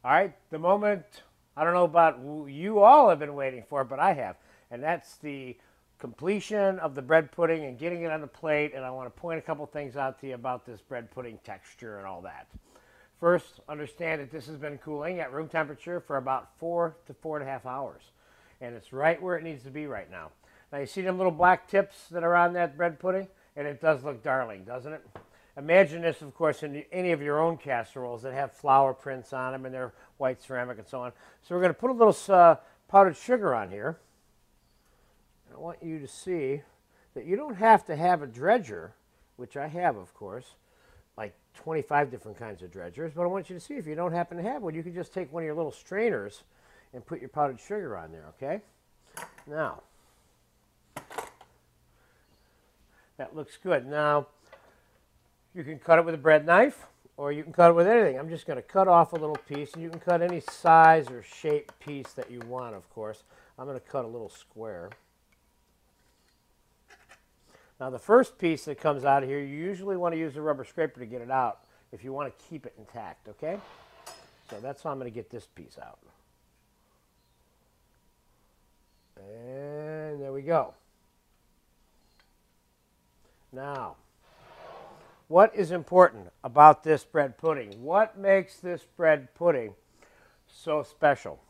All right, the moment, I don't know about you all have been waiting for, but I have. And that's the completion of the bread pudding and getting it on the plate. And I want to point a couple things out to you about this bread pudding texture and all that. First, understand that this has been cooling at room temperature for about 4 to 4.5 hours. And it's right where it needs to be right now. Now you see them little black tips that are on that bread pudding? And it does look darling, doesn't it? Imagine this, of course, in any of your own casseroles that have flour prints on them and they're white ceramic and so on. So we're going to put a little powdered sugar on here. I want you to see that you don't have to have a dredger, which I have, of course, like 25 different kinds of dredgers, but I want you to see if you don't happen to have one, you can just take one of your little strainers and put your powdered sugar on there, okay? Now, that looks good. Now, you can cut it with a bread knife, or you can cut it with anything. I'm just going to cut off a little piece, and you can cut any size or shape piece that you want, of course. I'm going to cut a little square. Now, the first piece that comes out of here, you usually want to use a rubber scraper to get it out if you want to keep it intact, okay? So that's how I'm going to get this piece out. And there we go. Now, what is important about this bread pudding? What makes this bread pudding so special?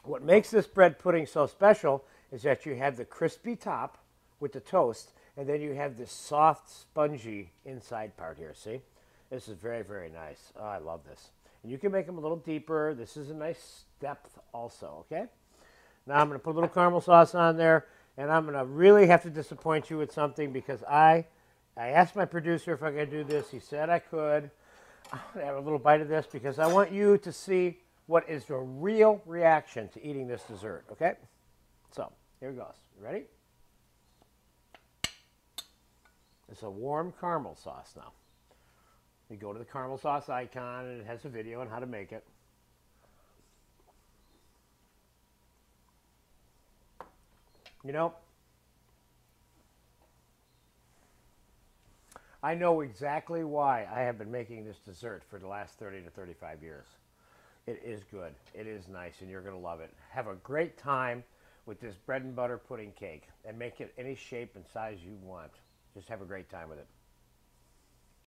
What makes this bread pudding so special is that you have the crispy top with the toast, and then you have this soft, spongy inside part here, see? This is very, very nice. Oh, I love this. And you can make them a little deeper. This is a nice depth also, okay? Now I'm going to put a little caramel sauce on there, and I'm going to really have to disappoint you with something because I asked my producer if I could do this. He said I could. I'm going to have a little bite of this because I want you to see what is the real reaction to eating this dessert, okay? So, here it goes. You ready? It's a warm caramel sauce now. You go to the caramel sauce icon, and it has a video on how to make it. You know, I know exactly why I have been making this dessert for the last 30 to 35 years. It is good. It is nice, and you're going to love it. Have a great time with this bread and butter pudding cake, and make it any shape and size you want. Just have a great time with it.